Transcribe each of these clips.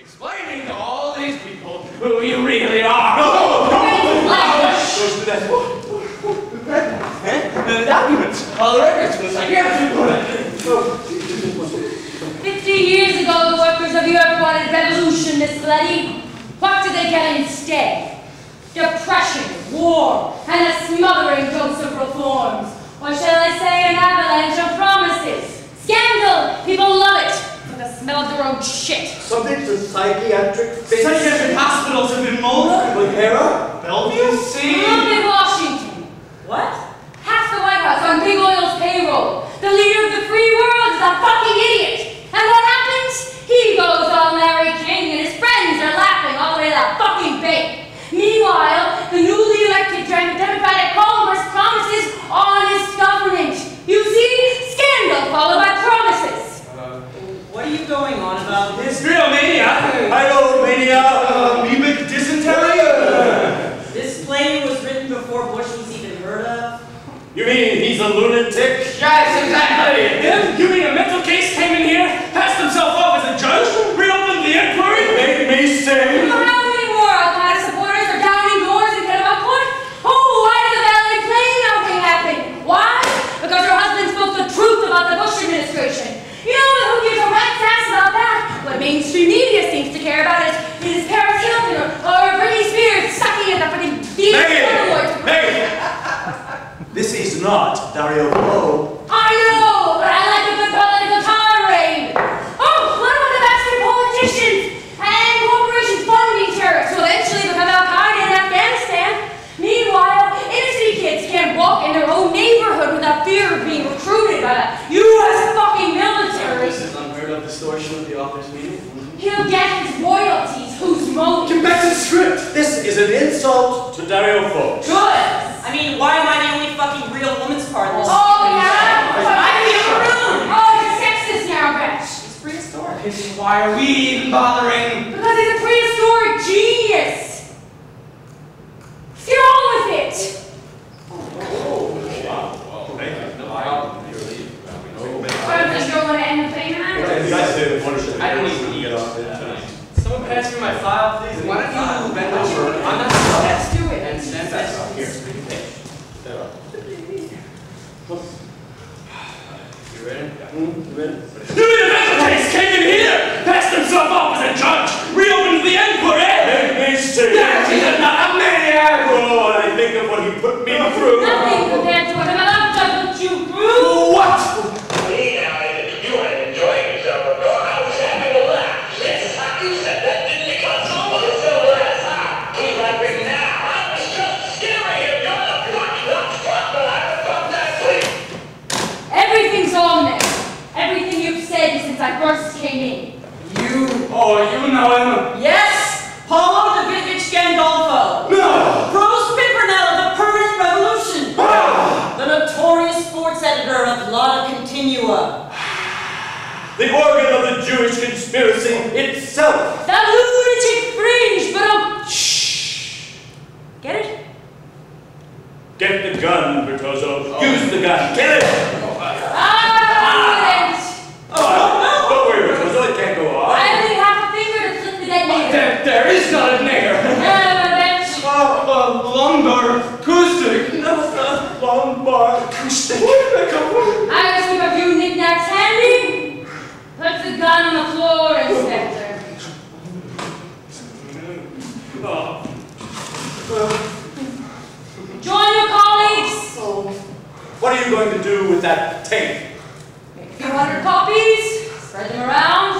explaining to all these people who you really are. No! The documents, all the records, I can't. 50 years ago, the workers of Europe wanted revolution, Miss Letty. What did they get instead? Depression, war, and a smothering dose of reforms. Or shall I say an avalanche of promises? Scandal! People love it. But the smell of their own shit. Something to psychiatric fix. Psychiatric hospitals have been molded. With Hera? Bellevue? See? Look at Washington. What? Half the White House on Big Oil's payroll. The leader of the free world is a fucking idiot. And what happens? He goes on Larry King and his friends are laughing all the way to that fucking bank. Meanwhile, the newly elected Democratic Congress promises honest government. You see? Scandal followed by promises. What are you going on about? Hysteria-mania! Hydromania! Amoebic dysentery? This play was written before Bush was even heard of? You mean he's a lunatic? Yes, exactly. Him? You mean a mental case came in here, passed himself off as a judge, reopened the inquiry? Made me say. You know how many more Al-Qaeda supporters are downing doors in Kennebunkport? Oh, why did the Valley Plain outing happen? Why? Because her husband spoke the truth about the Bush administration. You know who gives a rat's ass about that? What mainstream media seems to care about is Paris Hilton or Britney Spears sucking at the fucking Megan! This is not Dario Fo. I know, but I like a good political tirade. Oh, what about the bastard politicians and corporations funding terrorists who eventually become Al-Qaeda in Afghanistan? Meanwhile, inner city kids can't walk in their own neighborhood without fear of being recruited by the U.S. fucking military. This is unheard of distortion of the author's meaning. He'll get his royalties. Whose motive? Get back to the script! This is an insult to Dario Fo. Good! I mean, why am I the only fucking real woman's part of this? Oh, yeah? I'm in the room! Oh, you're sexist now, Gretch. It's prehistoric. Why are we even bothering? Because he's a prehistoric genius. Get on with it. I just don't want to end the play, man. I don't even get off it. Someone pass me my file, please. Why don't you bend over on that side? Let's do it. And stand back. Here. You ready? You ready? Newly elected case came in here, passed himself off as a judge, reopened the inquiry. Make me say. That is not a maniac. Oh, and I think of what he put me through. Nothing compared to what another judge put you through. What? You weren't enjoying yourself, of course. I was having a laugh. Yes, you said that, didn't you, Consul? What is the last time? He's like me now. I was just scaring him. You're the fuck, but I can fuck that, please. Everything's on there. Everything you've said since I first came in. You know him? Yes! Paulo Davidovich Gandolfo! No! Pros Pimpernel of the Permanent Revolution! The notorious sports editor of La Continua. The organ of the Jewish conspiracy itself. The lunatic fringe, but oh, shh. Get it? Get the gun, Bertozzo. Use the gun. Get it! Don't worry, Bertozzo. It can't go off. I only have a finger to flip the detonator. There is not a nigger. Lumbar acoustic. No, lumbar acoustic. I just keep a few knickknacks handy. Put the gun on the floor, Inspector. Join your colleagues. What are you going to do with that tape? Make a few hundred copies. Spread them around.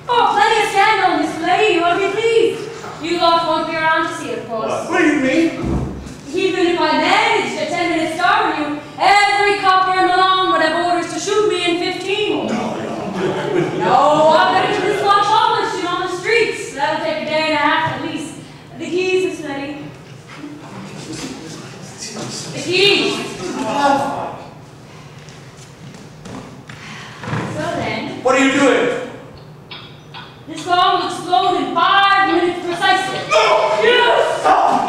Oh, plenty of scandal in this play. You ought to be pleased. You lot won't be around to see it, of course. What do you mean? Even if I managed a 10-minute star review, every copper in Milan would have orders to shoot me in 15. No, I'm better to this lot publishing on the streets. That'll take a day and a half at least. The keys, Miss Letty. The keys. So then. What are you doing? This bomb will explode in 5 minutes precisely. No! Yes!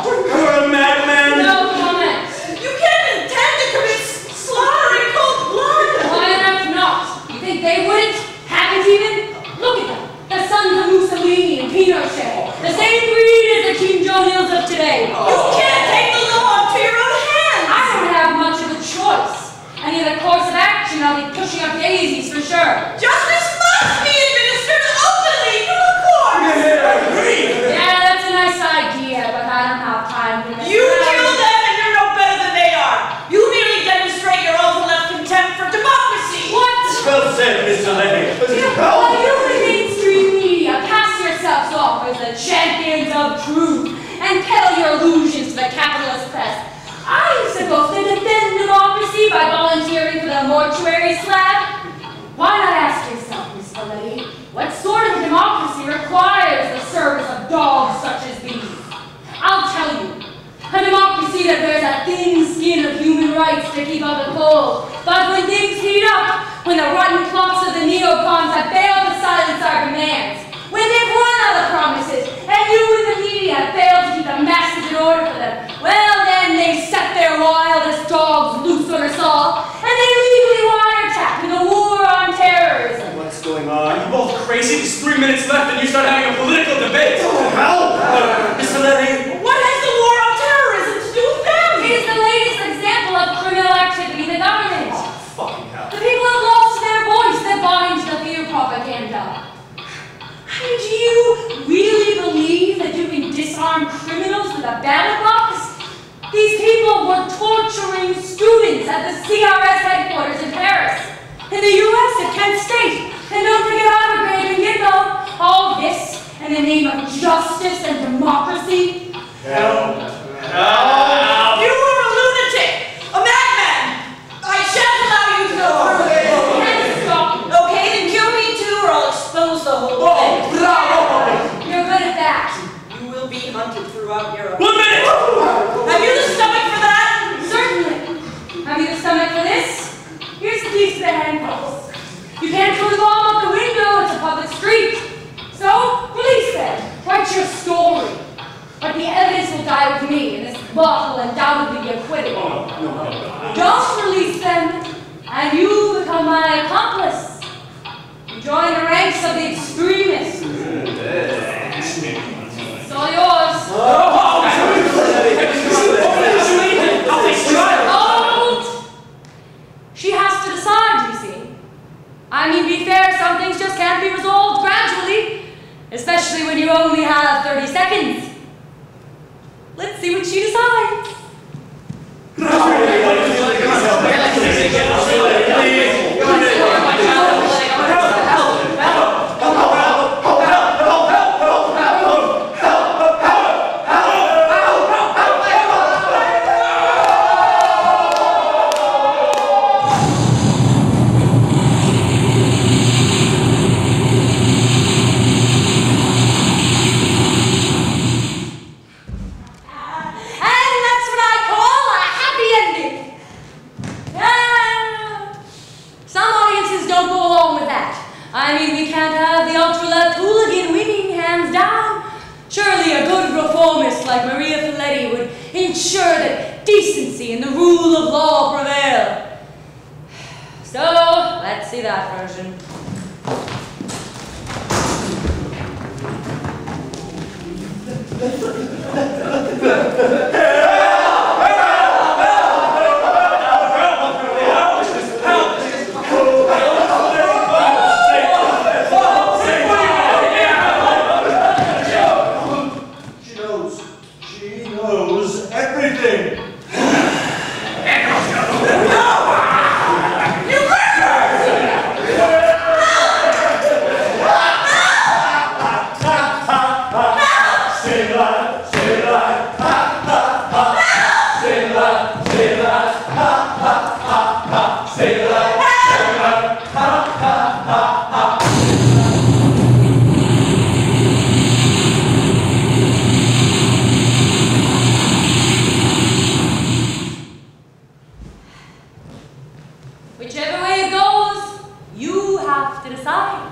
You're a madman! No comment. You can't intend to commit slaughter in cold blood! Why on earth not? You think they wouldn't? Haven't even? Look at them. The sons of Mussolini and Pino for sure. Justice must be administered openly to the court. Yeah, that's a nice idea, but I don't have time to You kill them and you're no better than they are. You merely demonstrate your ultimate contempt for democracy. What? Well said, Mr. Levy. While you in the mainstream media pass yourselves off as the champions of truth and peddle your illusions to the capitalist press, I'm supposed to defend democracy by volunteering for the mortuary slab? Why not ask yourself, Miss Lady, what sort of democracy requires the service of dogs such as these? I'll tell you. A democracy that wears a thin skin of human rights to keep out the cold. But when things heat up, when the rotten clocks of the neocons have failed to silence our demands, when they've run out of promises, and you in the media have failed to keep the masses in order for them, well then they set their wildest dogs loose on us all, and they legally wiretap in the war on terrorism. What's going on? Are you both crazy? There's 3 minutes left and you start having a political debate. Oh, help! Mr. Levy. What has the war on terrorism to do with them? It is the latest example of criminal activity in the government. Fucking hell. The people have lost their voice. They've bought into the fear propaganda. And do you really believe that you can disarm criminals with a ballot box? These people were torturing students at the CRS headquarters in Paris, in the US at Kent State, and don't forget Abergrave and Gitmo. All this in the name of justice and democracy. Help. You are a lunatic, a madman. I shan't allow you to go further. Can't stop. Okay, then kill me too, or I'll expose the whole thing. You're good at that. You will be hunted throughout Europe. 1 minute! Have you the stomach for that? Certainly. Have you the stomach for this? Here's the keys to the handcuffs. You can't throw the bomb out the window. It's a public street. So, release them. Write your story. But the evidence will die with me, and this bot will undoubtedly be acquitted. Don't release them, and you become my accomplice. You join the ranks of the extremists. It's all yours. Hold! She has to decide, you see. I mean, be fair, some things just can't be resolved gradually, especially when you only have 30 seconds. Let's see what she decides. I mean, we can't have the ultra-left hooligan winning, hands down. Surely a good reformist like Maria Folletti would ensure that decency and the rule of law prevail. So, let's see that version. Whichever way it goes, you have to decide.